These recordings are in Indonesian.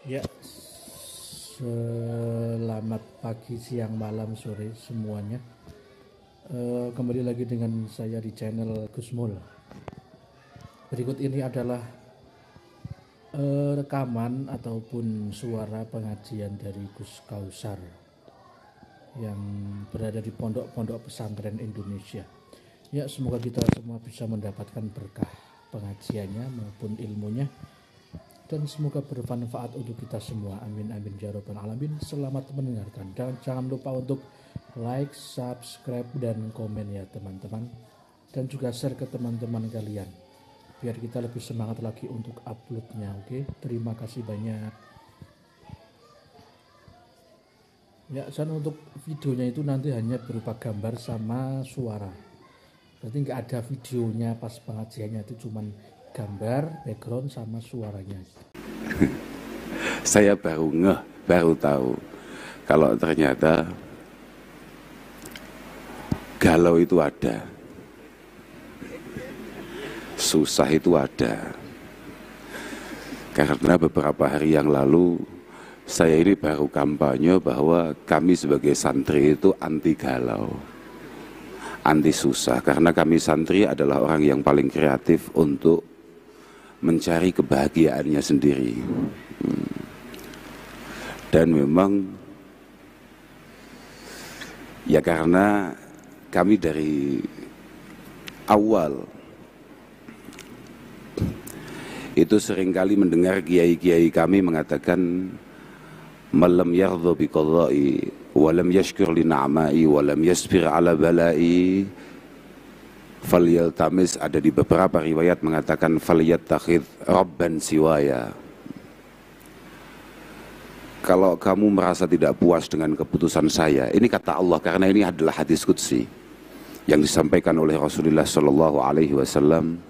Ya, selamat pagi, siang, malam, sore semuanya. Kembali lagi dengan saya di channel Gusmul. Berikut ini adalah rekaman ataupun suara pengajian dari Gus Kausar yang berada di pondok-pondok pesantren Indonesia. Ya, semoga kita semua bisa mendapatkan berkah pengajiannya maupun ilmunya, dan semoga bermanfaat untuk kita semua. Amin amin ya rabbal alamin. Selamat mendengarkan, dan jangan lupa untuk like, subscribe, dan komen ya teman-teman, dan juga share ke teman-teman kalian biar kita lebih semangat lagi untuk uploadnya. Oke, terima kasih banyak ya. Dan untuk videonya itu nanti hanya berupa gambar sama suara, berarti nggak ada videonya pas pengajiannya, itu cuman gambar, background, sama suaranya. Saya baru tahu kalau ternyata galau itu ada, susah itu ada. Karena beberapa hari yang lalu saya ini baru kampanye bahwa kami sebagai santri itu anti galau, anti susah, karena kami santri adalah orang yang paling kreatif untuk mencari kebahagiaannya sendiri. Dan memang ya karena kami dari awal itu seringkali mendengar kiai-kiai kami mengatakan malam yardha bi qadai wa lam yashkur li na'mai wa lam yasbir ala balai falyaltamis, ada di beberapa riwayat mengatakan falyattakhidh rabban siwaya. Kalau kamu merasa tidak puas dengan keputusan saya, ini kata Allah, karena ini adalah hadis qudsi yang disampaikan oleh Rasulullah Shallallahu Alaihi Wasallam.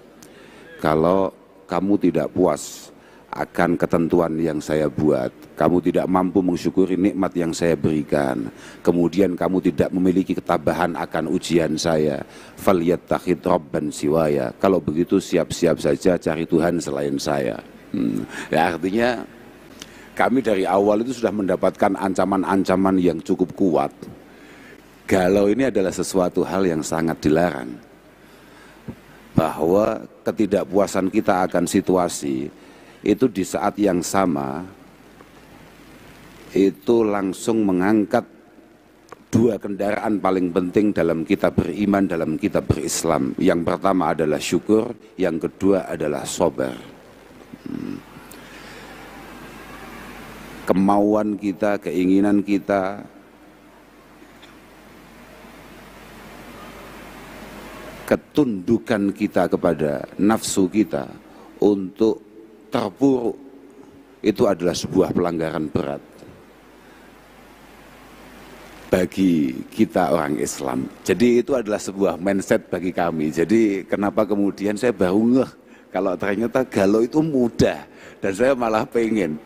Kalau kamu tidak puas akan ketentuan yang saya buat, kamu tidak mampu mensyukuri nikmat yang saya berikan, kemudian kamu tidak memiliki ketabahan akan ujian saya, falyattakhidh rabban siwaya. Kalau begitu siap-siap saja cari Tuhan selain saya. Ya, artinya kami dari awal itu sudah mendapatkan ancaman-ancaman yang cukup kuat. Galau ini adalah sesuatu hal yang sangat dilarang, bahwa ketidakpuasan kita akan situasi itu di saat yang sama itu langsung mengangkat dua kendaraan paling penting dalam kita beriman, dalam kita berislam. Yang pertama adalah syukur, yang kedua adalah sabar. Kemauan kita, keinginan kita ketundukan kita kepada nafsu kita untuk terpuruk, itu adalah sebuah pelanggaran berat bagi kita orang Islam. Jadi itu adalah sebuah mindset bagi kami. Jadi kenapa kemudian saya baru ngeh kalau ternyata galau itu mudah, dan saya malah pengen.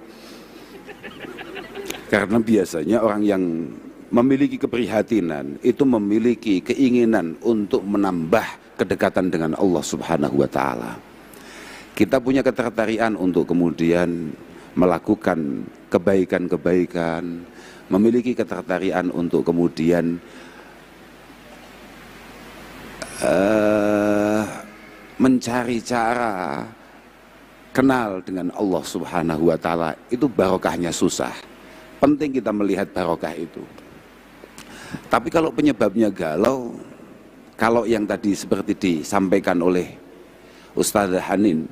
Karena biasanya orang yang memiliki keprihatinan itu memiliki keinginan untuk menambah kedekatan dengan Allah Subhanahu wa Ta'ala. Kita punya ketertarikan untuk kemudian melakukan kebaikan-kebaikan, memiliki ketertarikan untuk kemudian mencari cara kenal dengan Allah Subhanahu wa Ta'ala. Itu barokahnya susah. Penting kita melihat barokah itu. Tapi kalau penyebabnya galau, kalau yang tadi seperti disampaikan oleh Ustazah Hanin,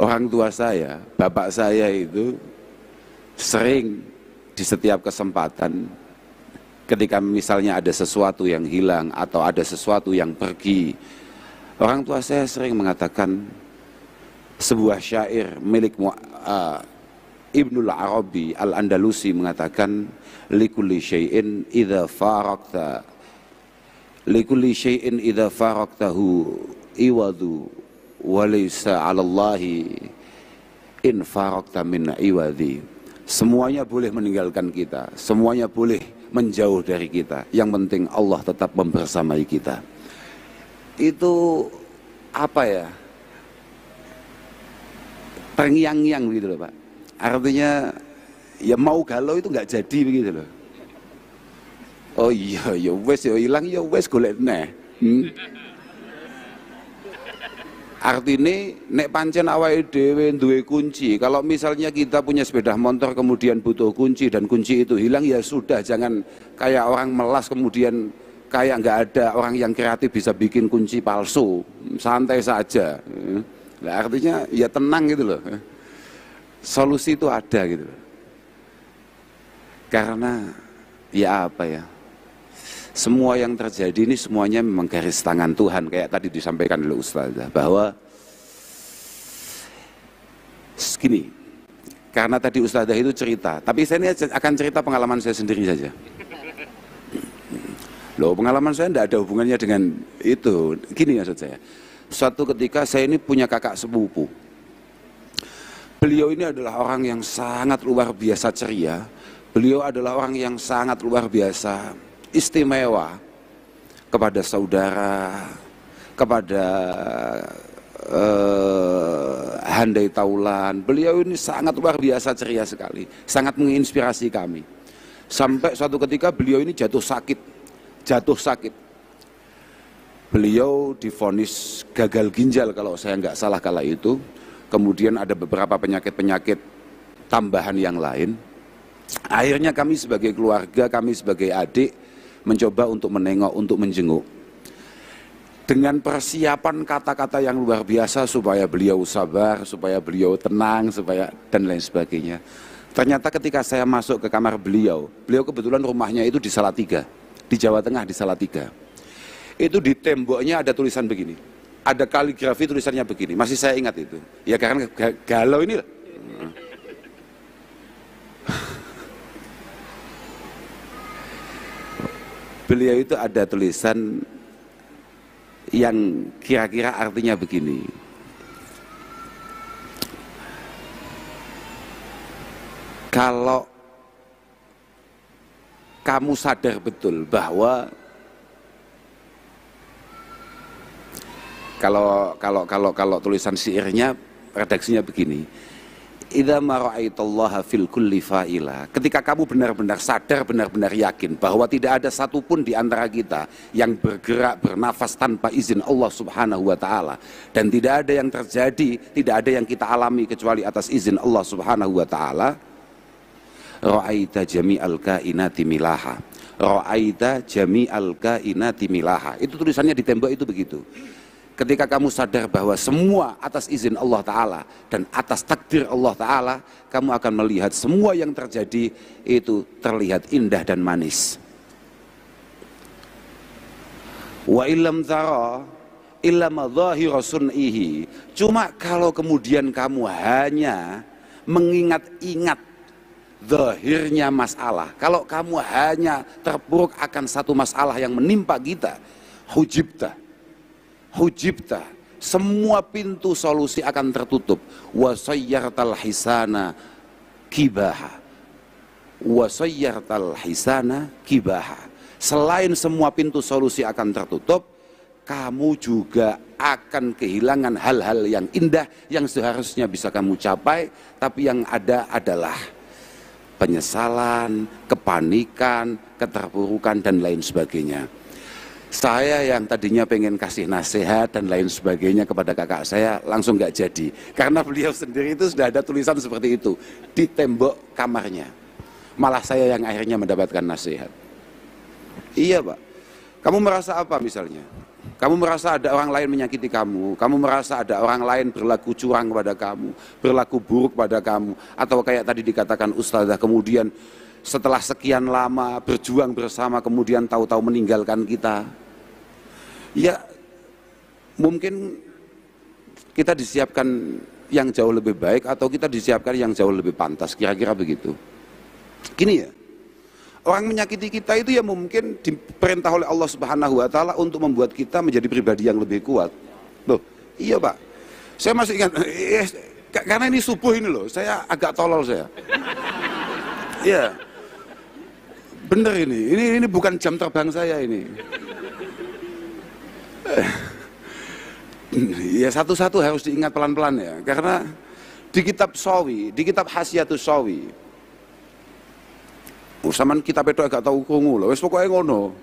orang tua saya, bapak saya itu sering di setiap kesempatan ketika misalnya ada sesuatu yang hilang atau ada sesuatu yang pergi, orang tua saya sering mengatakan sebuah syair milik Ibnul Arabi Al-Andalusi, mengatakan likulli syai'in idza faraqta likulli syai'in idza faraqtahu iwadu walaysa 'alallahi in faraqta min iwadhi. Semuanya boleh meninggalkan kita, semuanya boleh menjauh dari kita, yang penting Allah tetap membersamai kita. Itu apa ya, terngiang-ngiang begitu loh Pak. Artinya ya mau galau itu nggak jadi begitu loh. Oh iya ya wes ya hilang ya wes golek neh. Artinya nek pancen awake dhewe duwe kunci. Kalau misalnya kita punya sepeda motor kemudian butuh kunci dan kunci itu hilang, ya sudah, jangan kayak orang melas kemudian kayak nggak ada orang yang kreatif bisa bikin kunci palsu. Santai saja. Nah, artinya ya tenang gitu loh. Solusi itu ada gitu loh. Karena ya apa ya? Semua yang terjadi ini semuanya memang garis tangan Tuhan, kayak tadi disampaikan oleh Ustazah, bahwa gini, karena tadi Ustazah itu cerita, tapi saya ini akan cerita pengalaman saya sendiri saja. Loh, pengalaman saya tidak ada hubungannya dengan itu. Gini maksud saya, suatu ketika saya ini punya kakak sepupu. Beliau ini adalah orang yang sangat luar biasa ceria. Beliau adalah orang yang sangat luar biasa istimewa kepada saudara, kepada handai taulan. Beliau ini sangat luar biasa ceria sekali, sangat menginspirasi kami. Sampai suatu ketika beliau ini jatuh sakit. Beliau divonis gagal ginjal kalau saya nggak salah kala itu. Kemudian ada beberapa penyakit-penyakit tambahan yang lain. Akhirnya kami sebagai keluarga, kami sebagai adik mencoba untuk menengok, untuk menjenguk. Dengan persiapan kata-kata yang luar biasa supaya beliau sabar, supaya beliau tenang, supaya dan lain sebagainya. Ternyata ketika saya masuk ke kamar beliau kebetulan rumahnya itu di Salatiga, di Jawa Tengah, di Salatiga. Itu di temboknya ada tulisan begini. Ada kaligrafi tulisannya begini, masih saya ingat itu. Ya karena galau ini lah. Beliau itu ada tulisan yang kira-kira artinya begini. Kalau kamu sadar betul bahwa kalau tulisan syairnya redaksinya begini. Idza ma ra'aitallaha fil kulli fa'ila. Ketika kamu benar-benar sadar, benar-benar yakin bahwa tidak ada satupun di antara kita yang bergerak, bernafas tanpa izin Allah Subhanahu wa taala, dan tidak ada yang terjadi, tidak ada yang kita alami kecuali atas izin Allah Subhanahu wa taala. Ra'aita jami'al kainati milaha. Ra'aita jami'al kainati milaha. Itu tulisannya di tembok itu begitu. Ketika kamu sadar bahwa semua atas izin Allah Ta'ala dan atas takdir Allah Ta'ala, kamu akan melihat semua yang terjadi itu terlihat indah dan manis. Wa illam tara illa madhahira sun'ihi. Cuma kalau kemudian kamu hanya mengingat-ingat zahirnya masalah, kalau kamu hanya terpuruk akan satu masalah yang menimpa kita, hujibta, semua pintu solusi akan tertutup. Wasayyartal hisana kibaha. Wasayyartal hisana kibaha. Selain semua pintu solusi akan tertutup, kamu juga akan kehilangan hal-hal yang indah yang seharusnya bisa kamu capai, tapi yang ada adalah penyesalan, kepanikan, keterpurukan dan lain sebagainya. Saya yang tadinya pengen kasih nasihat dan lain sebagainya kepada kakak saya langsung nggak jadi, karena beliau sendiri itu sudah ada tulisan seperti itu di tembok kamarnya. Malah saya yang akhirnya mendapatkan nasihat. Iya Pak, kamu merasa apa misalnya? Kamu merasa ada orang lain menyakiti kamu, kamu merasa ada orang lain berlaku curang kepada kamu, berlaku buruk pada kamu, atau kayak tadi dikatakan Ustazah, kemudian setelah sekian lama berjuang bersama kemudian tahu-tahu meninggalkan kita. Ya mungkin kita disiapkan yang jauh lebih baik atau kita disiapkan yang jauh lebih pantas, kira-kira begitu. Gini ya, orang menyakiti kita itu ya mungkin diperintah oleh Allah Subhanahu wa taala untuk membuat kita menjadi pribadi yang lebih kuat. Loh, iya Pak. Saya masih ingat, karena ini subuh ini loh, saya agak tolol saya. Iya. Bener ini bukan jam terbang saya ini. Ya satu-satu harus diingat pelan-pelan ya, karena Di kitab Sawi, di kitab Hasyiatus Sawi. Sampeyan kitab itu gak tau krungu lho, wis pokoke ngono.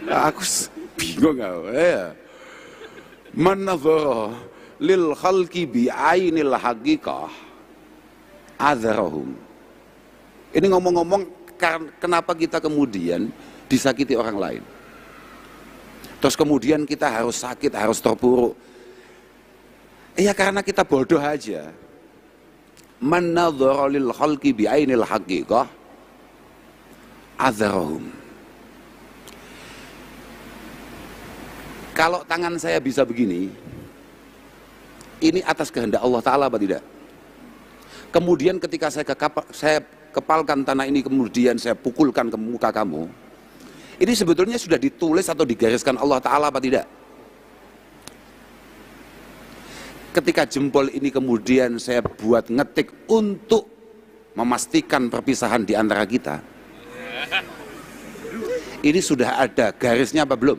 Aku bingung aku. Ya. Man nadhara lil khalqi bi ainil haqiqah adzarahum. Ini ngomong-ngomong kenapa kita kemudian disakiti orang lain. Terus kemudian kita harus sakit, harus terpuruk. Ya karena kita bodoh aja. Man nadhara lil khalqi bi ainil haqiqah adzarahum. Kalau tangan saya bisa begini, ini atas kehendak Allah Ta'ala apa tidak? Kemudian ketika saya kepalkan tanah ini, kemudian saya pukulkan ke muka kamu, ini sebetulnya sudah ditulis atau digariskan Allah Ta'ala apa tidak? Ketika jempol ini kemudian saya buat ngetik untuk memastikan perpisahan di antara kita, ini sudah ada garisnya apa belum?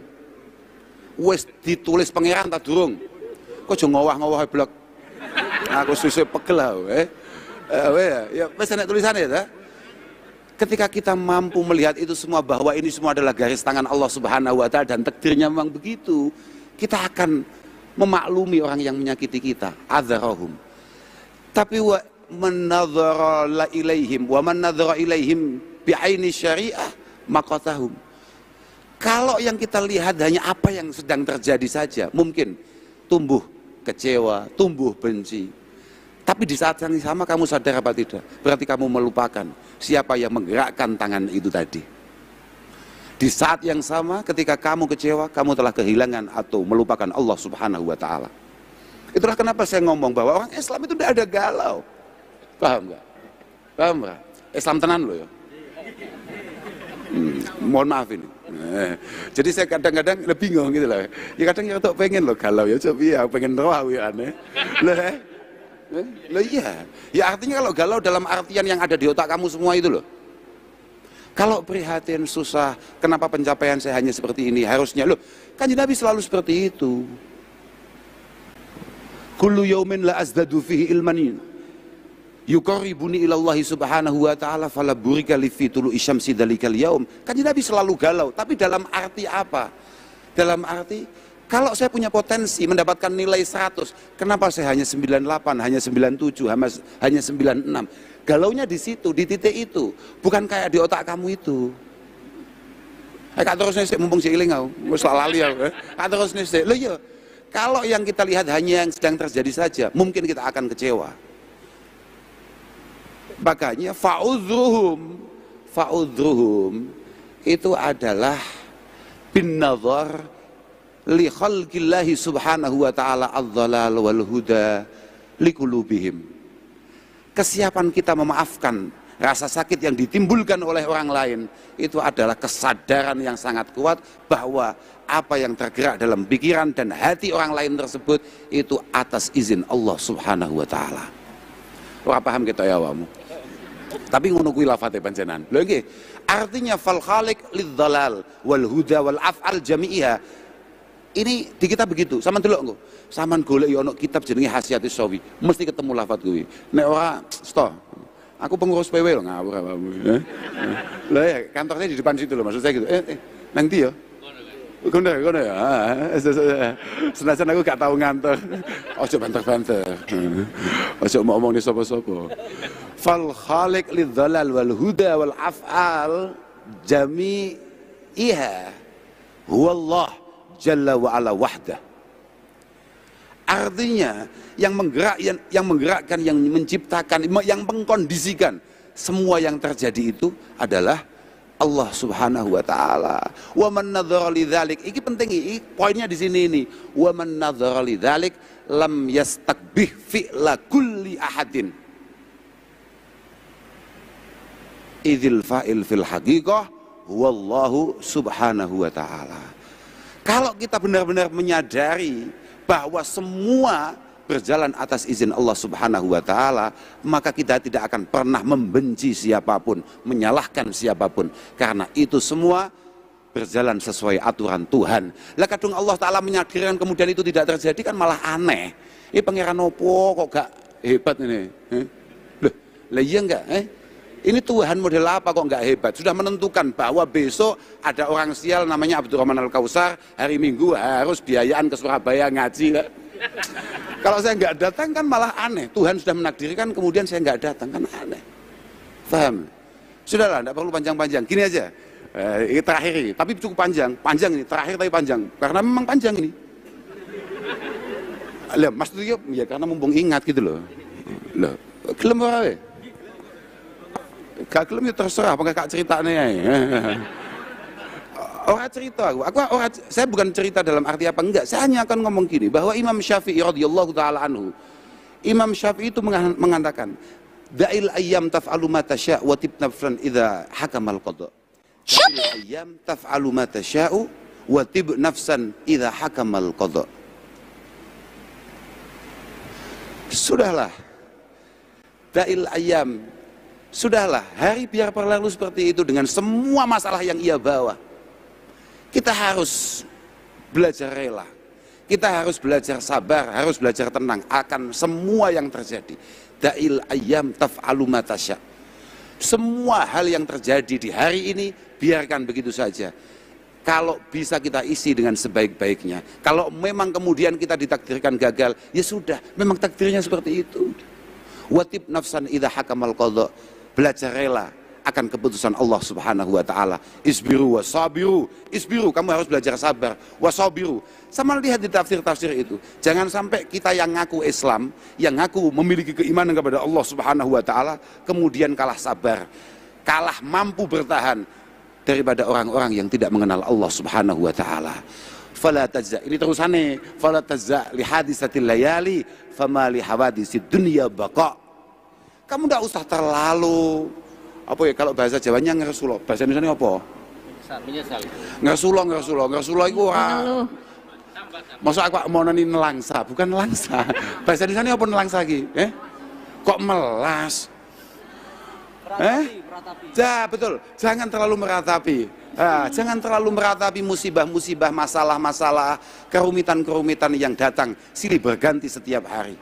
Wes ditulis pangeran tak durung? Kok jo ngowah-ngowah blok? Aku susah pegel ya wes enak tulisannya ya. Ketika kita mampu melihat itu semua, bahwa ini semua adalah garis tangan Allah Subhanahu wa Ta'ala dan takdirnya memang begitu, kita akan memaklumi orang yang menyakiti kita. Adzarahum. Tapi wa man nadzara ilaihim wa man nadzara ilaihim bi'aini syariah maqatahum. Kalau yang kita lihat hanya apa yang sedang terjadi saja, mungkin tumbuh kecewa, tumbuh benci. Tapi di saat yang sama kamu sadar apa tidak? Berarti kamu melupakan siapa yang menggerakkan tangan itu tadi. Di saat yang sama ketika kamu kecewa, kamu telah kehilangan atau melupakan Allah Subhanahu wa Ta'ala. Itulah kenapa saya ngomong bahwa orang Islam itu tidak ada galau. Paham nggak? Paham nggak? Islam tenan loh ya. Mohon maaf ini. Jadi saya kadang-kadang bingung gitu loh. Ya kadang ya pengen loh galau ya, coba ya pengen roh ya aneh. Loh iya. Ya artinya kalau galau dalam artian yang ada di otak kamu semua itu loh. Kalau prihatin, susah, kenapa pencapaian saya hanya seperti ini? Harusnya loh, kan Nabi selalu seperti itu. Kullu yaumin la azdadu fihi ilman yuqarribuni ilallahi subhanahu wa ta'ala fala burika li fi tulu'i syamsi dzalikal yaum. Kan Nabi selalu galau, tapi dalam arti apa? Dalam arti kalau saya punya potensi mendapatkan nilai 100, kenapa saya hanya 98, hanya 97, hanya 96? Galaunya di situ, di titik itu, bukan kayak di otak kamu itu. Kak terus nih, mumpung si iling aku, wis lali aku. Kak terus nih, lo iya. Kalau yang kita lihat hanya yang sedang terjadi saja, mungkin kita akan kecewa. Makanya fa'udruhum itu adalah bin nazar li khalqillahi subhanahu wa ta'ala adh-dhalal wal huda liqulubihim. Kesiapan kita memaafkan rasa sakit yang ditimbulkan oleh orang lain itu adalah kesadaran yang sangat kuat bahwa apa yang tergerak dalam pikiran dan hati orang lain tersebut itu atas izin Allah Subhanahu wa Ta'ala. Wah, paham kita ya wamu. Tapi ngono kuwi lafate panjenengan. Lho nggih, artinya fal khaliq lidzalal wal huda wal af'al jami'iha. Ini di kitab begitu, sampean delok engko. Sampean golek ya ono kitab jenenge Hasyiatus Sawi, mesti ketemu lafaz kuwi. Nek ora, sto. Aku pengurus PW lho, ngawur awakmu. Lah ya, kantornya di depan situ loh, maksud saya gitu. Nang ndi ya? Kono ya. Senajan aku gak tahu ngantor. Ojo banter-banter. Ojo mau omong di sapa-sapa. Fal khaliq lidzalal wal huda wal af'al jami'iha huwallah Jalla wa ala wahdah. Artinya yang menggerakkan, yang menciptakan, yang mengkondisikan semua yang terjadi itu adalah Allah Subhanahu wa Ta'ala. Wa man nadzara lidzalik, iki penting iki, poinnya di sini ini. Wa man nadzara lidzalik lam yastakbih fi'la kulli ahadin. Idzil fa'il fil haqiqah wallahu subhanahu wa ta'ala. Kalau kita benar-benar menyadari bahwa semua berjalan atas izin Allah Subhanahu wa Ta'ala, maka kita tidak akan pernah membenci siapapun, menyalahkan siapapun, karena itu semua berjalan sesuai aturan Tuhan. Lah kadung Allah Ta'ala menyadari kemudian itu tidak terjadi, kan malah aneh. Ini pangeran opo kok gak hebat ini. Loh, lah iya enggak? Ini Tuhan model apa kok enggak hebat? Sudah menentukan bahwa besok ada orang sial namanya Abdurrahman Al-Kausar, hari Minggu harus biayaan ke Surabaya ngaji. Kalau saya enggak datang kan malah aneh. Tuhan sudah menakdirkan, kemudian saya enggak datang kan aneh. Paham? Sudahlah, enggak perlu panjang-panjang. Gini aja. Ini terakhir ini, tapi cukup panjang. Panjang ini, terakhir tapi panjang. Karena memang panjang ini. Lah, Mas Tuyo, ya karena mumpung ingat gitu loh. Loh, gelem ora wae? Gak gelem ya terserah, apa kak ceritanya ae. Orang cerita saya bukan cerita dalam arti apa enggak, saya hanya akan ngomong gini, bahwa Imam Syafi'i radhiyallahu taala anhu, Imam Syafi'i itu mengatakan, da'il ayyam taf'alu ma tasya' wa tibnafran idza hakamal qada. Da'il ayyam taf'alu ma tasya'u wa tib nafsan idza hakamal qada. Sudahlah. Da'il ayyam, sudahlah, hari biar berlalu seperti itu dengan semua masalah yang ia bawa. Kita harus belajar rela, kita harus belajar sabar, harus belajar tenang akan semua yang terjadi. Da'il ayyam taf'alu ma tasya'. Semua hal yang terjadi di hari ini biarkan begitu saja. Kalau bisa kita isi dengan sebaik-baiknya. Kalau memang kemudian kita ditakdirkan gagal, ya sudah, memang takdirnya seperti itu. Watib nafsan idza hakamal qada. Belajar rela akan keputusan Allah Subhanahu wa taala. Isbiru wasabiru. Isbiru, kamu harus belajar sabar. Wasabiru. Sama lihat di tafsir-tafsir itu. Jangan sampai kita yang ngaku Islam, yang ngaku memiliki keimanan kepada Allah Subhanahu wa taala, kemudian kalah sabar, kalah mampu bertahan daripada orang-orang yang tidak mengenal Allah Subhanahu wa taala. Fala tajza, ini terusannya, fala tajza li hadisatil layali fama li hawadisid dunya baqa. Kamu tidak usah terlalu apa ya, kalau bahasa Jawanya ngersulo, bahasa Indonesia apa? Menyesal. Ngersulo itu ora. Masa aku mau nani nelangsa, bukan nelangsa. Bahasa Indonesia apa nelangsa lagi? Kok melas? Ya betul, jangan terlalu meratapi. Jangan terlalu meratapi musibah-musibah, masalah-masalah, kerumitan-kerumitan yang datang silih berganti setiap hari.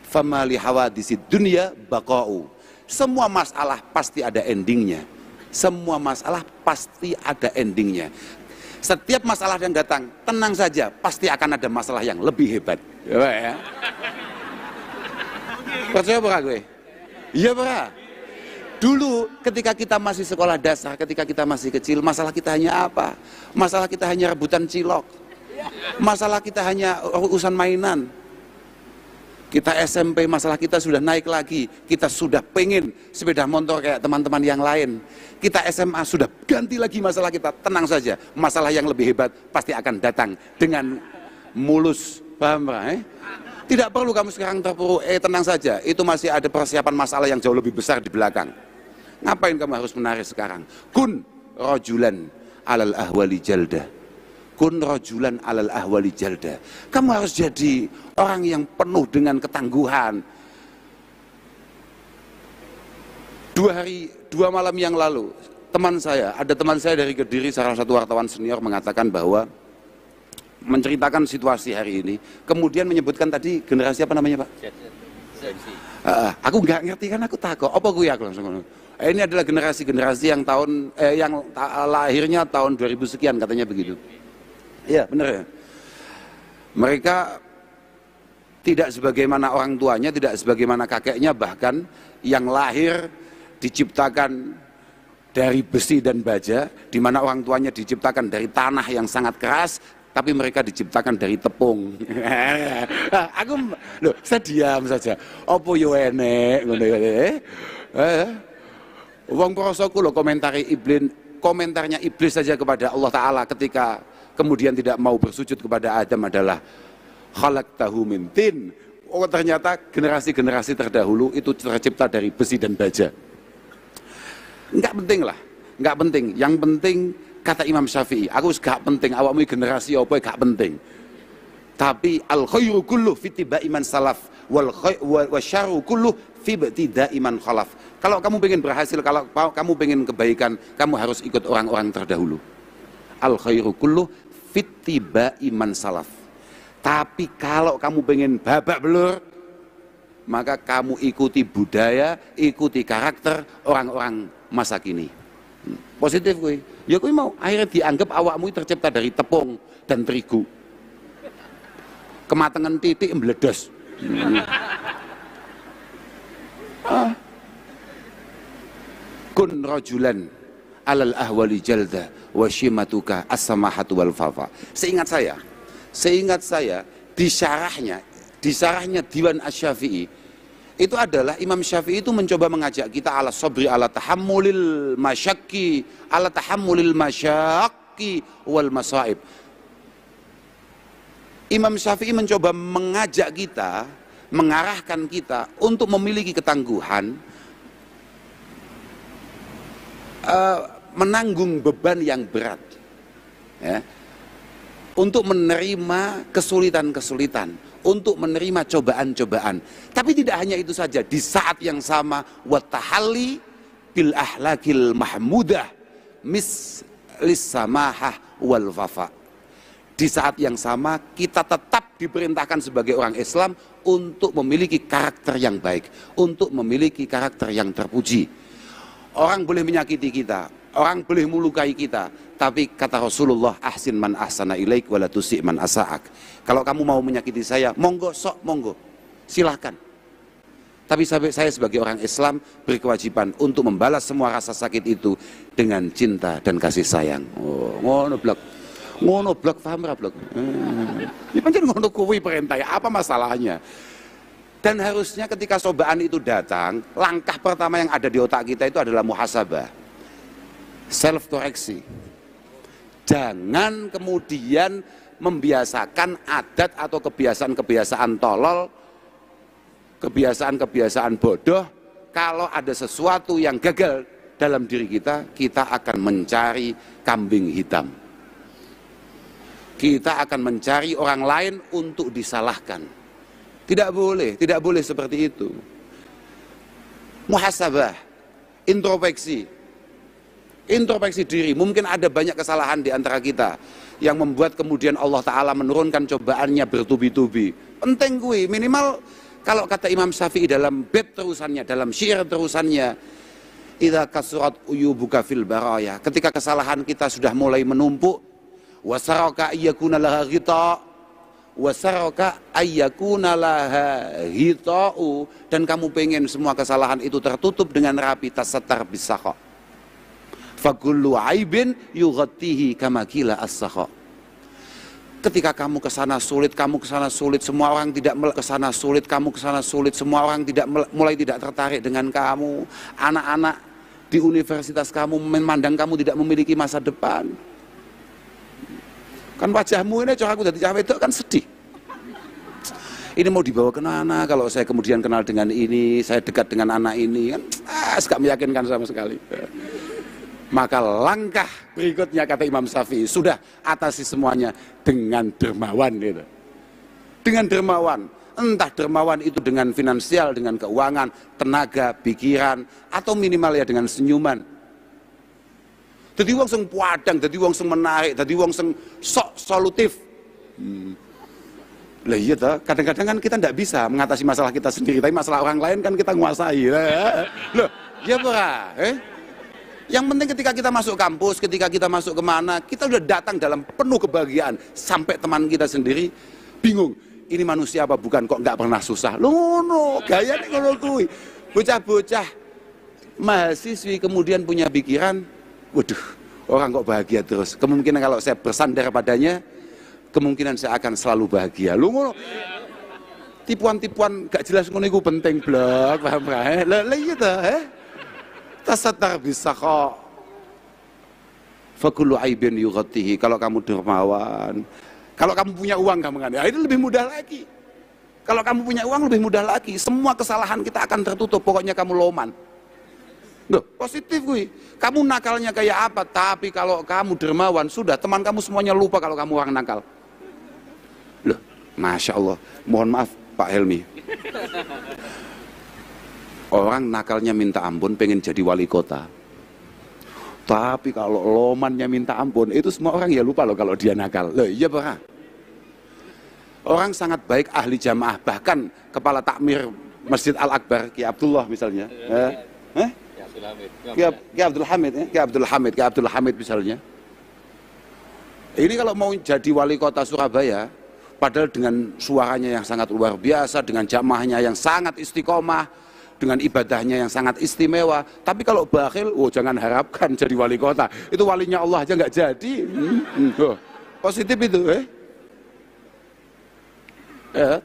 Fama li hawadisid dunya baqa'u. Semua masalah pasti ada endingnya. Semua masalah pasti ada endingnya. Setiap masalah yang datang, tenang saja, pasti akan ada masalah yang lebih hebat. Ya. Percaya apa gue? Iya pak. Dulu ketika kita masih sekolah dasar, ketika kita masih kecil, masalah kita hanya apa? Masalah kita hanya rebutan cilok. Masalah kita hanya urusan mainan. Kita SMP, masalah kita sudah naik lagi. Kita sudah pengen sepeda motor kayak teman-teman yang lain. Kita SMA sudah ganti lagi masalah kita. Tenang saja, masalah yang lebih hebat pasti akan datang dengan mulus. Paham pak? Tidak perlu kamu sekarang terpuruk, tenang saja. Itu masih ada persiapan masalah yang jauh lebih besar di belakang. Ngapain kamu harus menarik sekarang? Kun rajulan alal ahwali jalda. Kun rajulan alal ahwali jalda. Kamu harus jadi orang yang penuh dengan ketangguhan. 2 malam yang lalu, ada teman saya dari Kediri, salah satu wartawan senior mengatakan bahwa menceritakan situasi hari ini, kemudian menyebutkan tadi generasi apa namanya Pak? Aku nggak ngerti kan, aku takut. Apa gue aku langsung. Ini adalah generasi yang lahirnya tahun 2000 sekian katanya begitu. Iya benar ya. Mereka tidak sebagaimana orang tuanya, tidak sebagaimana kakeknya, bahkan yang lahir diciptakan dari besi dan baja, di mana orang tuanya diciptakan dari tanah yang sangat keras, tapi mereka diciptakan dari tepung. Saya diam saja. Apa yo enek ngono wong prosoku lho komentarnya iblis saja kepada Allah Ta'ala ketika kemudian tidak mau bersujud kepada Adam adalah khalaqtahu min tin. Oh ternyata generasi-generasi terdahulu itu tercipta dari besi dan baja. Enggak penting lah, enggak penting. Yang penting kata Imam Syafi'i, aku gak penting awakmu generasi apa gak penting. Tapi al khairu kullu fi tibai man salaf wal syarru kullu fi ibtida'i man khalaf. Kalau kamu pengen berhasil, kalau kamu pengen kebaikan, kamu harus ikut orang-orang terdahulu. Al khairu kullu fi tibai man salaf. Tapi kalau kamu pengen babak belur, maka kamu ikuti budaya, ikuti karakter orang-orang masa kini. Positif kuwi. Ya kuwi mau akhirnya dianggap awakmu tercipta dari tepung dan terigu. Kematangan titik mbledos. Kun rajulan alal ahwali jalda wa shimatuka as-samahatu wal fafa. Seingat saya di syarahnya Diwan Asy-Syafi'i itu adalah Imam Syafi'i itu mencoba mengajak kita ala sabri ala tahammulil masyaqi wal masaib. Imam Syafi'i mencoba mengajak kita, mengarahkan kita untuk memiliki ketangguhan, menanggung beban yang berat, ya, untuk menerima kesulitan-kesulitan, untuk menerima cobaan-cobaan. Tapi tidak hanya itu saja, di saat yang sama watahalli bil ahlakil mahmudah mislis samahah wal wafa. Di saat yang sama kita tetap diperintahkan sebagai orang Islam untuk memiliki karakter yang baik, untuk memiliki karakter yang terpuji. Orang boleh menyakiti kita, orang boleh melukai kita, tapi kata Rasulullah, ahsin man ahsana ilaik wala tusi' man asa'ak. Kalau kamu mau menyakiti saya, monggo, sok monggo, silahkan. Tapi saya sebagai orang Islam berkewajiban untuk membalas semua rasa sakit itu dengan cinta dan kasih sayang. Oh, ngono blok paham ra blok? Ini pancen ngono kuwi perintah, apa masalahnya? Dan harusnya ketika cobaan itu datang, langkah pertama yang ada di otak kita itu adalah muhasabah, self koreksi. Jangan kemudian membiasakan adat atau kebiasaan-kebiasaan tolol, kebiasaan-kebiasaan bodoh. Kalau ada sesuatu yang gagal dalam diri kita, kita akan mencari kambing hitam. Kita akan mencari orang lain untuk disalahkan. Tidak boleh seperti itu. Muhasabah, introspeksi diri. Mungkin ada banyak kesalahan di antara kita yang membuat kemudian Allah Ta'ala menurunkan cobaannya bertubi-tubi. Penting kuwi, minimal kalau kata Imam Syafi'i dalam bab terusannya, dalam syair terusannya, idza kasurat uyubuka fil baraya, ketika kesalahan kita sudah mulai menumpuk, wasaraka ayyakuna laha ghita, wasaraka ayyakuna laha hita'u, dan kamu pengen semua kesalahan itu tertutup dengan rapi, tasatar bisakha fakullu aibin yughattihi kama qila as-sakha. Ketika kamu kesana sulit, semua orang tidak kesana sulit, kamu kesana sulit, semua orang mulai tidak tertarik dengan kamu. Anak-anak di universitas kamu memandang kamu tidak memiliki masa depan. Kan wajahmu ini, aku jadi cawe itu kan sedih. Ini mau dibawa ke mana? Kalau saya kemudian kenal dengan ini, saya dekat dengan anak ini, kan gak meyakinkan sama sekali. Maka langkah berikutnya kata Imam Syafi'i, sudah atasi semuanya dengan dermawan gitu. Dengan dermawan, entah dermawan itu dengan finansial, dengan keuangan, tenaga, pikiran, atau minimal ya dengan senyuman. Jadi wong sing padang, jadi wong sing menarik, jadi wong sing sok solutif. Lah iya toh, kadang-kadang kan kita tidak bisa mengatasi masalah kita sendiri, tapi masalah orang lain kan kita nguasai. Loh, ya ora, Yang penting ketika kita masuk kampus, ketika kita masuk kemana, kita udah datang dalam penuh kebahagiaan. Sampai teman kita sendiri bingung, ini manusia apa bukan, kok nggak pernah susah. Loh, gaya nih ngono kuwi. Bocah-bocah mahasiswi kemudian punya pikiran, waduh, orang kok bahagia terus. Kemungkinan kalau saya bersandar padanya, kemungkinan saya akan selalu bahagia. Lu ngono. Tipuan-tipuan gak jelas ngono iku penting blok, paham ra? Lah iya ta, tasatar bisakha fakullu aibin yughattihi. Kalau kamu dermawan, kalau kamu punya uang gampang, itu lebih mudah lagi. Kalau kamu punya uang lebih mudah lagi. Semua kesalahan kita akan tertutup, pokoknya kamu loman. Loh, positif gue. Kamu nakalnya kayak apa, tapi kalau kamu dermawan, sudah teman kamu semuanya lupa kalau kamu orang nakal. Loh, Masya Allah. Mohon maaf Pak Helmi. Orang nakalnya minta ampun, pengen jadi wali kota. Tapi kalau lomannya minta ampun, itu semua orang ya lupa loh kalau dia nakal. Loh iya Pak. Orang sangat baik, ahli jamaah, bahkan kepala takmir Masjid Al-Akbar, Ki Abdullah misalnya. Ki Abdul Hamid misalnya. Ini kalau mau jadi wali kota Surabaya, padahal dengan suaranya yang sangat luar biasa, dengan jamaahnya yang sangat istiqomah, dengan ibadahnya yang sangat istimewa, tapi kalau bakhil, jangan harapkan jadi wali kota. Itu walinya Allah aja nggak jadi. Positif itu,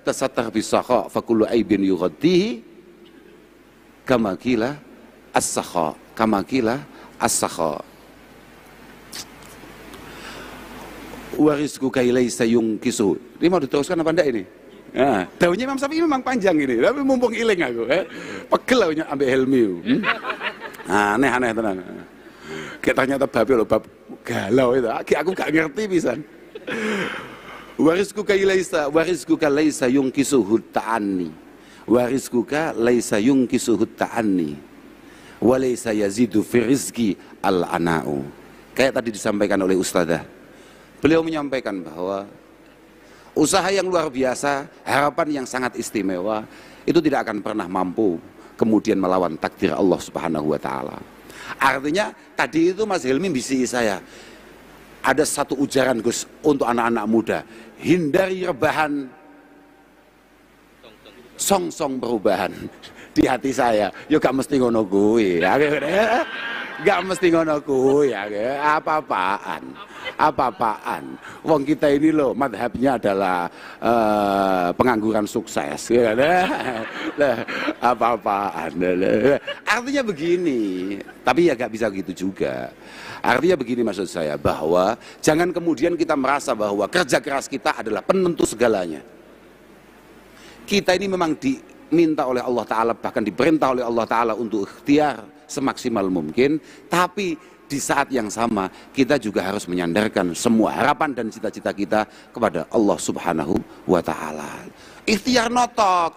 tasattah bisakha fa kullu aibin yughaddihi kama qila as-sakha wa rizquka laysa yunkisu. Ini mau diteruskan apa enggak ini? Nah, daunnya Imam Syafi'i memang panjang ini, tapi mumpung iling aku, pegel aku ambil helmi. Aneh tenan. Kayak ternyata bab galau itu. Aku gak ngerti pisan. Warizquka laisa yungkisuhu ta'anni. Warizquka laisa yungkisuhu ta'anni. Wa laisa yazidu fi rizqi al-ana'u. Kayak tadi disampaikan oleh Ustadzah. Beliau menyampaikan bahwa usaha yang luar biasa, harapan yang sangat istimewa, itu tidak akan pernah mampu kemudian melawan takdir Allah Subhanahu wa taala. Artinya tadi itu Mas Hilmi bisi saya. Ada satu ujaran Gus untuk anak-anak muda, hindari rebahan song-song perubahan di hati saya. Yo gak mesti ngono kuwi. Gak mesti ngono kuwi ya. Apa-apaan. Wong kita ini loh madhabnya adalah pengangguran sukses. Apa-apaan. Artinya begini, tapi ya gak bisa gitu juga. Artinya begini maksud saya, bahwa jangan kemudian kita merasa bahwa kerja keras kita adalah penentu segalanya. Kita ini memang diminta oleh Allah Ta'ala, bahkan diperintah oleh Allah Ta'ala untuk ikhtiar semaksimal mungkin, tapi di saat yang sama kita juga harus menyandarkan semua harapan dan cita-cita kita kepada Allah Subhanahu wa Ta'ala. Ikhtiar notok.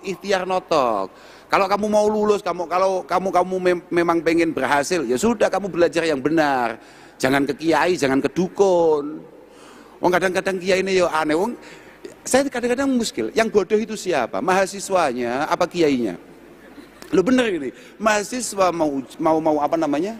Kalau kamu mau lulus, kalau kamu memang pengen berhasil, ya sudah kamu belajar yang benar. Jangan ke kiai, jangan ke dukun. Kadang-kadang kiai ini yo aneh. Saya kadang-kadang muskil. Yang bodoh itu siapa? Mahasiswanya apa kiainya? Lo bener ini. Mahasiswa mau apa namanya?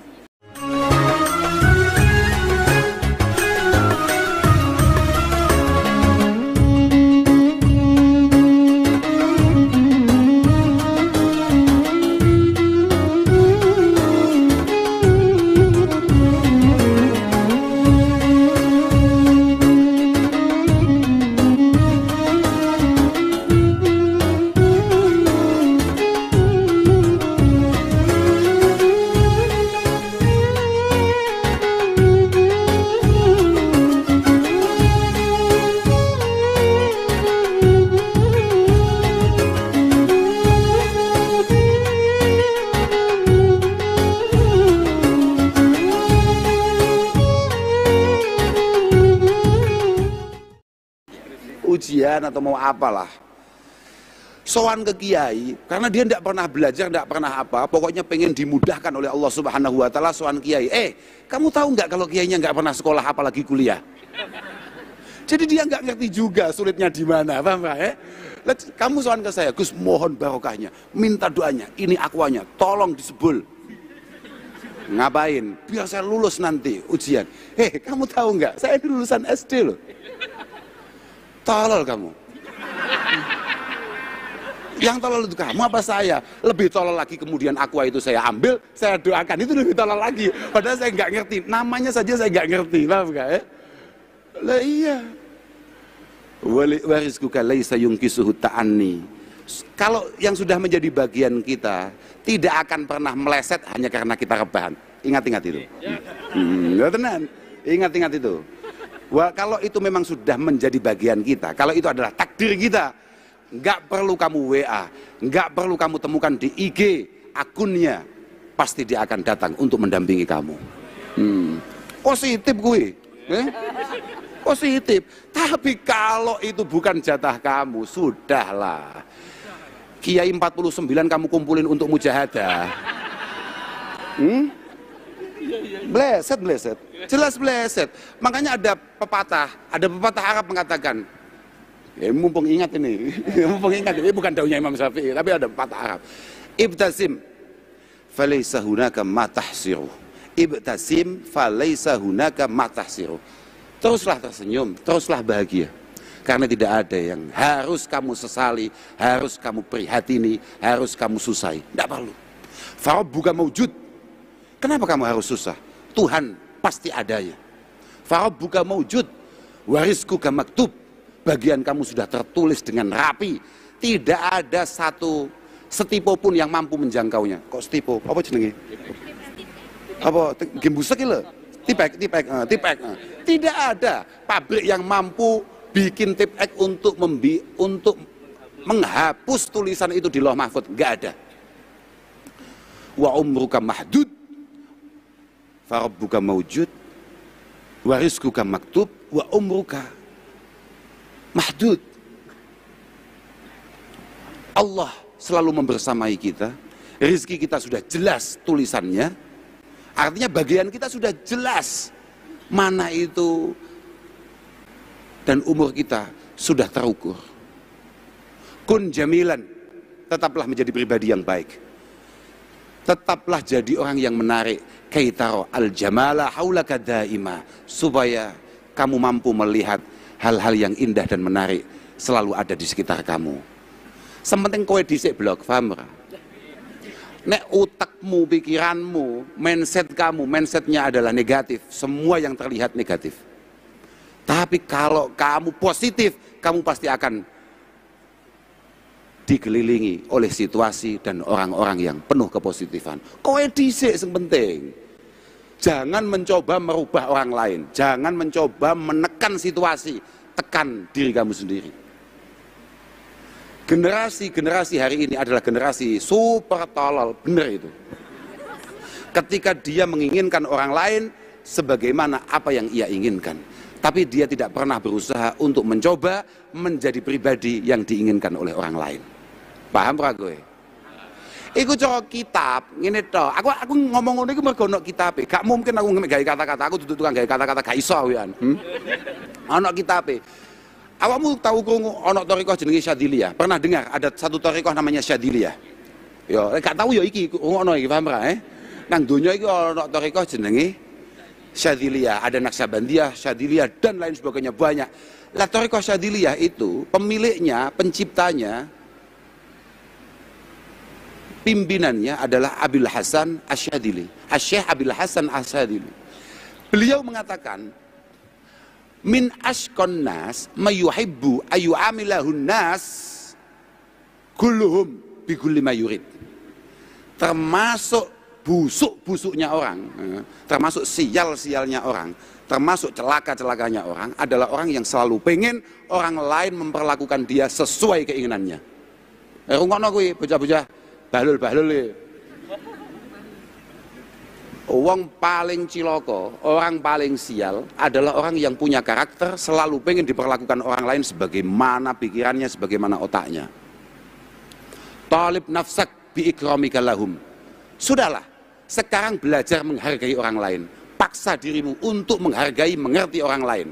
Ujian atau mau apalah, sowan ke kiai karena dia tidak pernah belajar, tidak pernah apa, pokoknya pengen dimudahkan oleh Allah Subhanahu wa Ta'ala. Sowan kiai, kamu tahu nggak kalau kiainya nggak pernah sekolah apalagi kuliah? Jadi dia nggak ngerti juga sulitnya di mana, paham nggak? Kamu sowan ke saya, Gus mohon barokahnya, minta doanya, ini akuanya, tolong disebul. Ngapain? Biar saya lulus nanti ujian. Kamu tahu nggak? Saya ini lulusan SD loh. Tolol kamu. Yang tolol itu kamu apa saya? Lebih tolol lagi kemudian aqua itu saya ambil, saya doakan, itu lebih tolol lagi. Padahal saya nggak ngerti, namanya saja saya nggak ngerti, paham nggak ya? Lah iya. Warizquka laisa yungkisuhu ta'anni. Kalau yang sudah menjadi bagian kita tidak akan pernah meleset hanya karena kita rebahan. Ingat-ingat itu. Tenan. Ingat-ingat itu. Kalau itu memang sudah menjadi bagian kita, kalau itu adalah takdir kita, nggak perlu kamu WA, nggak perlu kamu temukan di IG akunnya, pasti dia akan datang untuk mendampingi kamu. Positif gue, positif. Tapi kalau itu bukan jatah kamu, sudahlah. Kiai 49 kamu kumpulin untuk mujahadah. Bleset, jelas bleset. Makanya ada pepatah Arab mengatakan, Mumpung ingat ini, mumpung ingat ini bukan daunnya Imam Syafi'i, tapi ada patah Arab. Ibtasim falaysa hunaka ma tahsiru. Ibtasim falaysa hunaka ma tahsiru. Teruslah tersenyum, teruslah bahagia. Karena tidak ada yang harus kamu sesali, harus kamu prihatini, harus kamu susai. Tidak perlu. Farabbuka maujud. Kenapa kamu harus susah? Tuhan pasti adanya. Farabbuka maujud. Warizquka maktub. Bagian kamu sudah tertulis dengan rapi. Tidak ada satu setipo pun yang mampu menjangkaunya. Kok setipo? Apa jenenge? Apa gembusek lho? Tipek. Tidak ada pabrik yang mampu bikin tipek untuk menghapus tulisan itu di Lauh Mahfuz. Enggak ada. Wa umruka mahdud farabbuka maujud wa rizquka maktub wa umruka mahdud. Allah selalu membersamai kita. Rizki kita sudah jelas tulisannya. Artinya bagian kita sudah jelas mana itu, dan umur kita sudah terukur. Kun jamilan, tetaplah menjadi pribadi yang baik. Tetaplah jadi orang yang menarik. Kaitaro al-jamala haulaka daima, supaya kamu mampu melihat hal-hal yang indah dan menarik selalu ada di sekitar kamu. Sementing kowe dhisik blok, paham ora? Nek utakmu, pikiranmu, mindset kamu, mindsetnya adalah negatif, semua yang terlihat negatif. Tapi kalau kamu positif, kamu pasti akan dikelilingi oleh situasi dan orang-orang yang penuh kepositifan. Kowe dhisik sing penting. Jangan mencoba merubah orang lain, jangan mencoba menekan situasi, tekan diri kamu sendiri. Generasi hari ini adalah generasi super tolol, bener itu. Ketika dia menginginkan orang lain sebagaimana apa yang ia inginkan, tapi dia tidak pernah berusaha untuk mencoba menjadi pribadi yang diinginkan oleh orang lain. Paham ora kowe? Iku cara kitab ngene to. Aku ngomong ngono iku mergo ono kitabe. Gak mungkin aku gawe kata-kata, aku duduk tukang gawe kata-kata gak iso wian. Ono kitabe. Awakmu tahu krungu ono thariqah jenenge Syadziliyah? Pernah dengar ada satu thariqah namanya Syadziliyah? Yo, gak tahu yo iki ngono iki, paham ora? Nang donya iki ono thariqah jenenge Syadziliyah, ada Naksabandiyah, Syadziliyah dan lain sebagainya banyak. Lah thariqah Syadziliyah itu pemiliknya, penciptanya, pimpinannya adalah Abil Hasan Asyadzili, Asy-Syaikh Abil Hasan Asyadzili. Beliau mengatakan, min ashqan nas mayuhibbu ayyu'amilahun nas kulluhum bi kulli ma yurid. Termasuk busuk-busuknya orang, termasuk sial-sialnya orang, termasuk celaka-celakanya orang adalah orang yang selalu pengen orang lain memperlakukan dia sesuai keinginannya. Rungokno kuwi bocah-bocah bahlul-bahlul iki. Wong paling ciloko, orang paling sial adalah orang yang punya karakter selalu pengen diperlakukan orang lain sebagaimana pikirannya, sebagaimana otaknya. Talib nafsak bi ikramika lahum. Sudahlah, sekarang belajar menghargai orang lain. Paksa dirimu untuk menghargai, mengerti orang lain.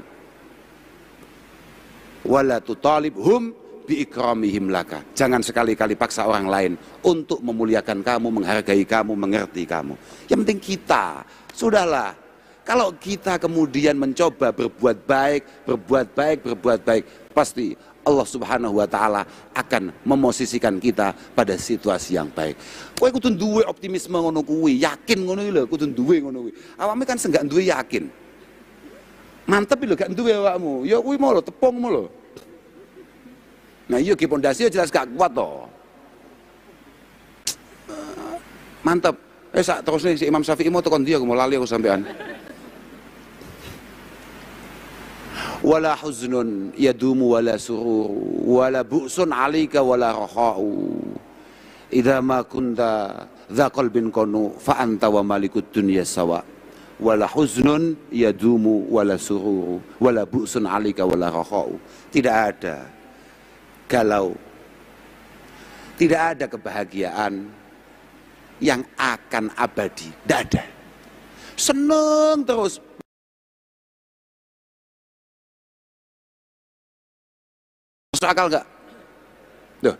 Wala tutalibhum bi ikramihim laka. Jangan sekali-kali paksa orang lain untuk memuliakan kamu, menghargai kamu, mengerti kamu. Yang penting kita, sudahlah. Kalau kita kemudian mencoba berbuat baik, pasti Allah Subhanahu wa taala akan memosisikan kita pada situasi yang baik. Kowe kudu duwe optimisme ngono kuwi, yakin ngono lho, kudu duwe ngono kuwi. Awakmu kan enggak duwe yakin. Mantep lho gak duwe awakmu. Ya kuwi mau lho tepungmu lho. Nah iya ki pondasi jelas gak kuat toh. Mantap. Sak terus si Imam Syafi'i mau tekan dia aku mau lali aku sampean. Wala huznun yadumu wala sururu wala bu'sun 'alaika wala rakha'u. Idza ma kunta dza qalbin qanu fa anta wa malikud dunya sawa. Wala huznun yadumu wala sururu wala bu'sun 'alaika wala rakha'u. Tidak ada galau, tidak ada kebahagiaan yang akan abadi, tidak ada. Seneng terus. Masuk akal nggak? Duh,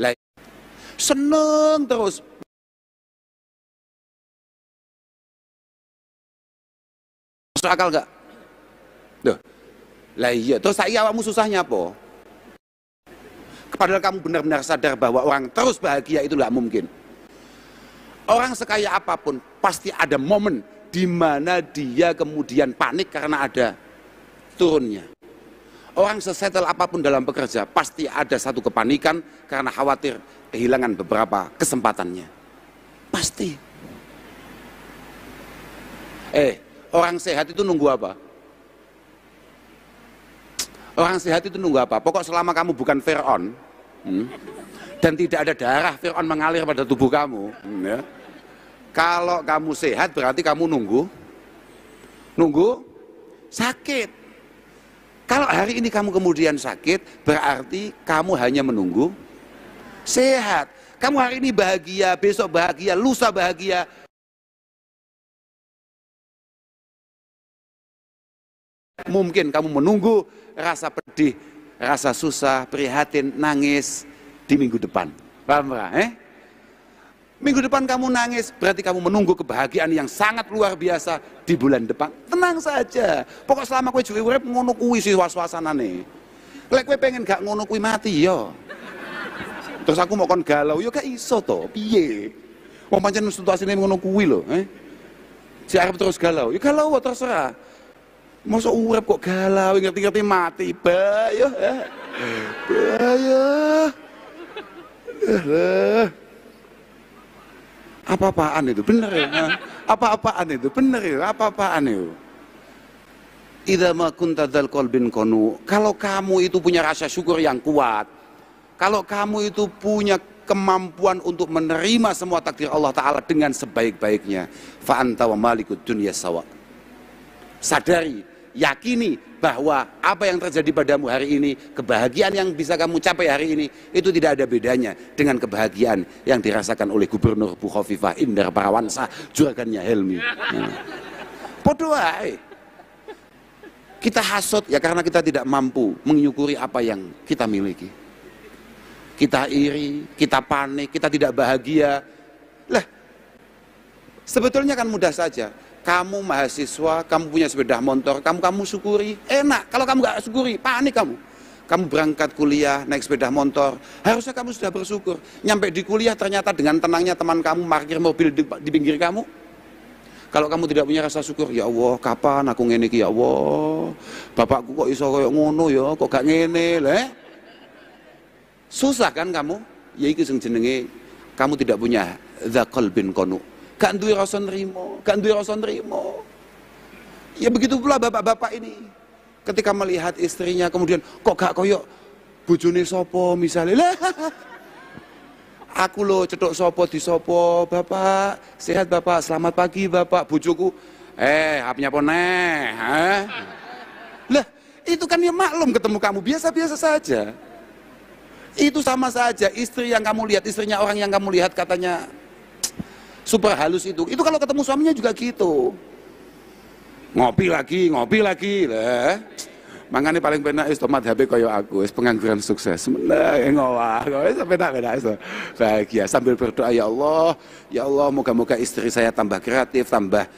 lah seneng terus. Masuk akal nggak? Duh, lah iya. Terus saya awakmu susahnya apa? Padahal kamu benar-benar sadar bahwa orang terus bahagia itu nggak mungkin. Orang sekaya apapun pasti ada momen di mana dia kemudian panik karena ada turunnya. Orang sesetel apapun dalam bekerja pasti ada satu kepanikan karena khawatir kehilangan beberapa kesempatannya. Pasti. Orang sehat itu nunggu apa? Orang sehat itu nunggu apa? Pokok selama kamu bukan Fir'aun dan tidak ada darah Fir'aun mengalir pada tubuh kamu, ya. Kalau kamu sehat berarti kamu nunggu sakit. Kalau hari ini kamu kemudian sakit berarti kamu hanya menunggu sehat. Kamu hari ini bahagia, besok bahagia, lusa bahagia. Mungkin kamu menunggu rasa pedih, rasa susah, prihatin, nangis di minggu depan. Paham nggak? Minggu depan kamu nangis, berarti kamu menunggu kebahagiaan yang sangat luar biasa di bulan depan. Tenang saja. Pokok selama kowe juwe urip ngono kuwi sih was-wasanane. Lek kowe pengen gak ngono kuwi mati yo. Terus aku mau kon galau, yo gak iso to. Piye? Wong pancen situasine ngono kuwi lho, Si arep terus galau. Ya galau terserah. Masa urip kok galau, ngerti-ngerti mati. Bahaya. Bahaya. Apa-apaan itu? Bener ya? Apa-apaan itu? Bener ya? Apa-apaan itu? Idza ma kunta dzal qalbin qanu. Kalau kamu itu punya rasa syukur yang kuat, kalau kamu itu punya kemampuan untuk menerima semua takdir Allah Ta'ala dengan sebaik-baiknya, fa anta wa malikud dunya sawa. Sadari, yakini bahwa apa yang terjadi padamu hari ini, kebahagiaan yang bisa kamu capai hari ini, itu tidak ada bedanya dengan kebahagiaan yang dirasakan oleh Gubernur Bu Khofifah Indar Parawansa, juragannya Helmi. Podo ae. Kita hasut ya karena kita tidak mampu menyukuri apa yang kita miliki. Kita iri, kita panik, kita tidak bahagia. Lah, sebetulnya kan mudah saja. Kamu mahasiswa, kamu punya sepeda motor, kamu syukuri, enak. Kalau kamu gak syukuri, panik kamu. Kamu berangkat kuliah, naik sepeda motor, harusnya kamu sudah bersyukur. Nyampe di kuliah ternyata dengan tenangnya teman kamu parkir mobil di pinggir kamu. Kalau kamu tidak punya rasa syukur, ya Allah, kapan aku ngene iki ya Allah. Bapakku kok iso koyo ngono ya, kok gak ngene leh. Susah kan kamu? Ya iki sing jenenge kamu tidak punya dzaqal bin qanu. Gak duwe rasa nrimo, gak duwe rasa nrimo. Ya begitu pula bapak-bapak ini. Ketika melihat istrinya kemudian kok gak koyok bojone sapa misalnya. Lah, aku lo cetuk sapa di sapa, Bapak. Sehat Bapak, selamat pagi Bapak. Bojoku, hapnya apa neh? Lah, itu kan ya maklum ketemu kamu biasa-biasa saja. Itu sama saja istri yang kamu lihat, istrinya orang yang kamu lihat katanya super halus itu kalau ketemu suaminya juga gitu. Ngopi lagi lah. Mangane paling penak wis tomat HP kaya aku, wis pengangguran sukses. Meneh ngowah, wis penak-penak iso. Bahagia sambil berdoa, ya Allah, moga-moga istri saya tambah kreatif, tambah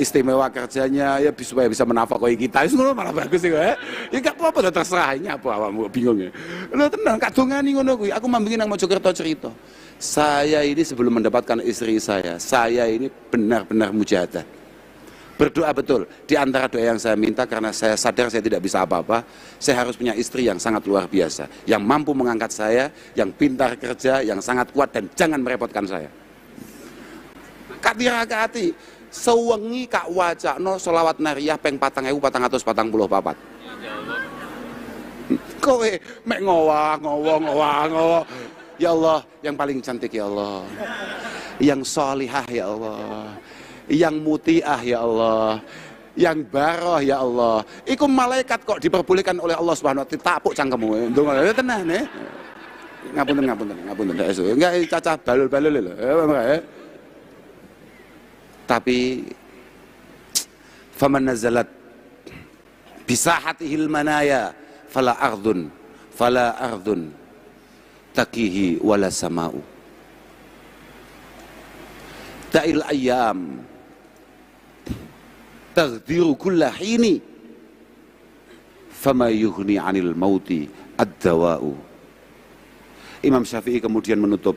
istimewa kerjanya ya supaya bisa menafkahi kita. Wis ngono malah bagus sih ya. Ya gak apa-apa terserah ini apa awakmu bingung ya. Lho tenang, gak dongani ngono kuwi. Aku mambingi nang Mojokerto cerita. Saya ini sebelum mendapatkan istri saya ini benar-benar mujahadah. Berdoa betul. Di antara doa yang saya minta karena saya sadar saya tidak bisa apa-apa, saya harus punya istri yang sangat luar biasa, yang mampu mengangkat saya, yang pintar kerja, yang sangat kuat dan jangan merepotkan saya. Kak tirakati, sewengi kak wacakno selawat nariyah peng 4444. Kowe mek ngowah. Ya Allah, yang paling cantik ya Allah, yang solihah ya Allah, yang mutiah ya Allah, yang baroh ya Allah. Iku malaikat kok diperbolehkan oleh Allah Subhanahu wa taala tapuk cangkemmu. Ndonga tenan ya. Ngapunten. Enggak cacah balul-balul lho. Tapi faman nazalat bisahatihil manaya fala ardun takihi wala sama'u. Ta'il ayyam taghdiru kulla hini fama yughni 'anil mauti ad-dawa'u. Imam Syafi'i kemudian menutup,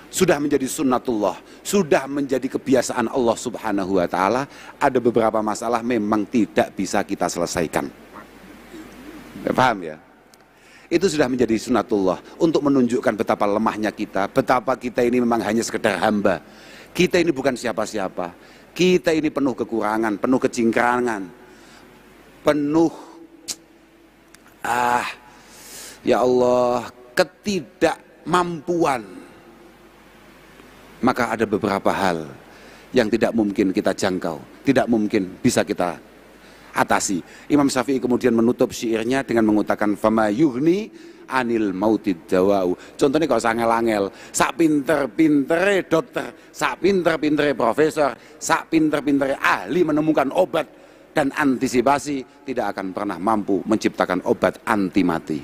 sudah menjadi sunnatullah, sudah menjadi kebiasaan Allah Subhanahu wa ta'ala, ada beberapa masalah memang tidak bisa kita selesaikan. Paham ya? Itu sudah menjadi sunnatullah untuk menunjukkan betapa lemahnya kita, betapa kita ini memang hanya sekedar hamba. Kita ini bukan siapa-siapa. Kita ini penuh kekurangan, penuh kecingkrangan, penuh ya Allah, ketidakmampuan. Maka ada beberapa hal yang tidak mungkin kita jangkau, tidak mungkin bisa kita atasi. Imam Syafi'i kemudian menutup syairnya dengan mengatakan fama yughni 'anil mautid dawa'u. Contohnya kalau angel-angel, sak pinter-pintere dokter, sak pinter-pintere profesor, sak pinter-pintere ahli menemukan obat dan antisipasi, tidak akan pernah mampu menciptakan obat anti mati.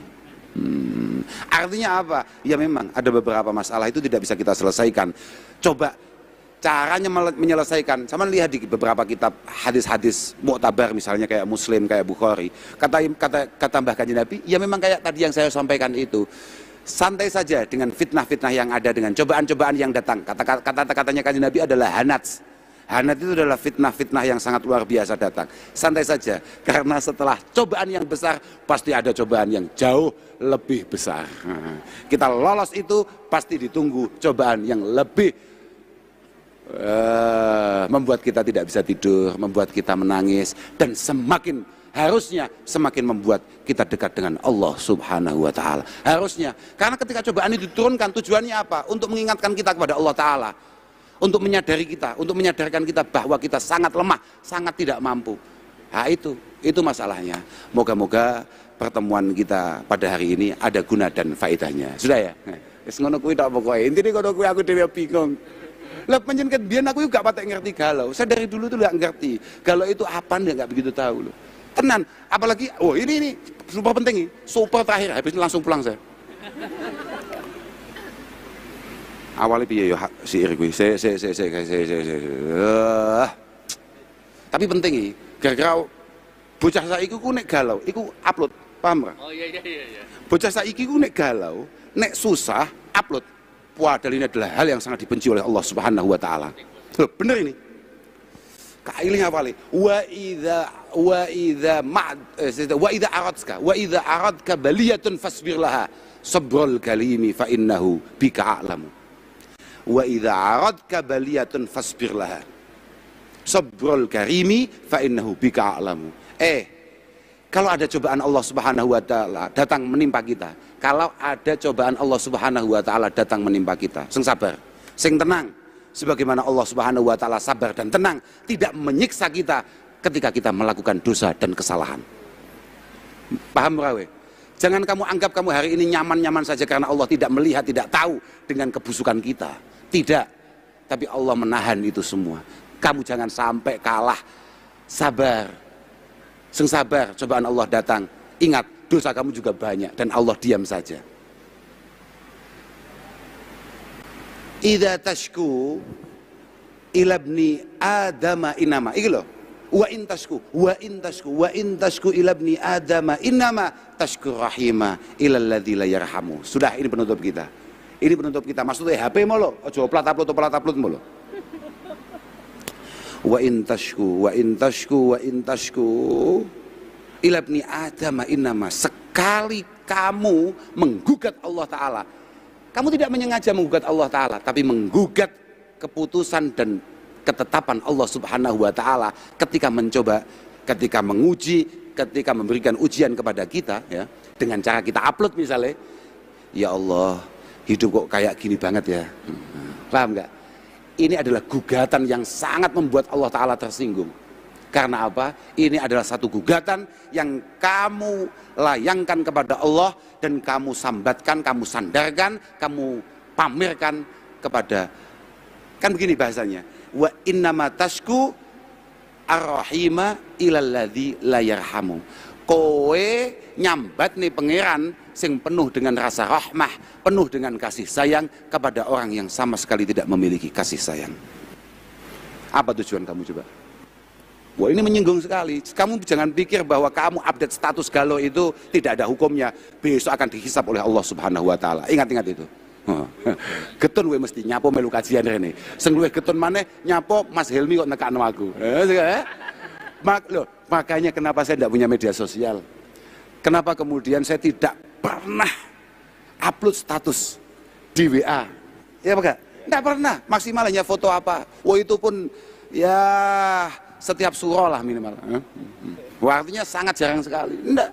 Artinya apa? Ya memang ada beberapa masalah itu tidak bisa kita selesaikan. Coba caranya menyelesaikan. Sama lihat di beberapa kitab hadis-hadis muktabar misalnya kayak Muslim, kayak Bukhari. Kata Mbah Kanjeng Nabi, ya memang kayak tadi yang saya sampaikan itu. Santai saja dengan fitnah-fitnah yang ada, dengan cobaan-cobaan yang datang. Kata-katanya Kanjeng Nabi adalah hanats. Hanat itu adalah fitnah-fitnah yang sangat luar biasa datang. Santai saja, karena setelah cobaan yang besar, pasti ada cobaan yang jauh lebih besar. Kita lolos itu, pasti ditunggu cobaan yang lebih membuat kita tidak bisa tidur, membuat kita menangis, dan harusnya semakin membuat kita dekat dengan Allah Subhanahu wa ta'ala. Harusnya, karena ketika cobaan itu diturunkan, tujuannya apa? Untuk mengingatkan kita kepada Allah Ta'ala, untuk menyadari kita, untuk menyadarkan kita bahwa kita sangat lemah, sangat tidak mampu. Nah itu masalahnya. Moga-moga pertemuan kita pada hari ini ada guna dan faedahnya. Sudah ya? Wis ngono kuwi tok pokoke. Intine ngono kuwi, aku dhewe bingung. Lah panjenengan biyen aku juga patek ngerti galau. Saya dari dulu tuh enggak ngerti. Galau itu apa enggak begitu tahu loh. Tenan, apalagi ini super penting nih. Super terakhir, habis ini langsung pulang saya. Awalnya piye yo siir kuwi. Tapi penting iki, gara-gara bocah saiki ku nek galau, iku upload, paham ora? Oh iya. Bocah saiki ku nek galau, nek susah upload. Padahal ini adalah hal yang sangat dibenci oleh Allah Subhanahu wa ta'ala. Bener ini. Kailnya awalnya wa idza aradka baliyatun fasbir laha sabrul kalimi fa innahu bika a'lamu. Wa idza aradka baliyatun fasbir laha sabrul karimi fa innahu bika a'lamu. Kalau ada cobaan Allah Subhanahu wa ta'ala datang menimpa kita, kalau ada cobaan Allah Subhanahu wa ta'ala datang menimpa kita, sing sabar, sing tenang, sebagaimana Allah Subhanahu wa ta'ala sabar dan tenang tidak menyiksa kita ketika kita melakukan dosa dan kesalahan. Paham rawe? Jangan kamu anggap kamu hari ini nyaman-nyaman saja karena Allah tidak melihat, tidak tahu dengan kebusukan kita. Tidak. Tapi Allah menahan itu semua. Kamu jangan sampai kalah. Sabar. Sing sabar, cobaan Allah datang. Ingat, dosa kamu juga banyak dan Allah diam saja. Idza tashku ila ibni adama inama. Iki lho. Wa in tashku ila ibni adama inama tashku rahima ila alladzi la yarhamu. Sudah, ini penutup kita. Ini penutup kita. Maksudnya HP molo, aja plat-upload molo. Wa in tashku ila ibni adama inama. Sekali kamu menggugat Allah Ta'ala, kamu tidak menyengaja menggugat Allah Ta'ala, tapi menggugat keputusan dan ketetapan Allah Subhanahu wa Ta'ala ketika mencoba, ketika menguji, ketika memberikan ujian kepada kita, ya, dengan cara kita upload misalnya, ya Allah, hidup kok kayak gini banget ya. Paham nggak? Ini adalah gugatan yang sangat membuat Allah Ta'ala tersinggung. Karena apa? Ini adalah satu gugatan yang kamu layangkan kepada Allah dan kamu sambatkan, kamu sandarkan, kamu pamerkan kepada, kan begini bahasanya, wa innama tashku ar-rahima ilal ladzi la yarhamu. kowe nyambat nih pangeran sing penuh dengan rasa rahmah, penuh dengan kasih sayang kepada orang yang sama sekali tidak memiliki kasih sayang. Apa tujuan kamu coba? Wah, ini menyinggung sekali. Kamu jangan pikir bahwa kamu update status galau itu tidak ada hukumnya. Besok akan dihisap oleh Allah Subhanahu wa taala. Ingat-ingat itu. Getun gue mesti nyapo melu kajian rene. Sing luwih getun maneh nyapo Mas Helmi kok nekakno aku. Makanya kenapa saya tidak punya media sosial? Kenapa kemudian saya tidak pernah upload status di WA? Ya enggak? Enggak pernah. Maksimal hanya foto apa. Wah, itu pun ya setiap surah lah minimal. Wah, artinya sangat jarang sekali. Enggak.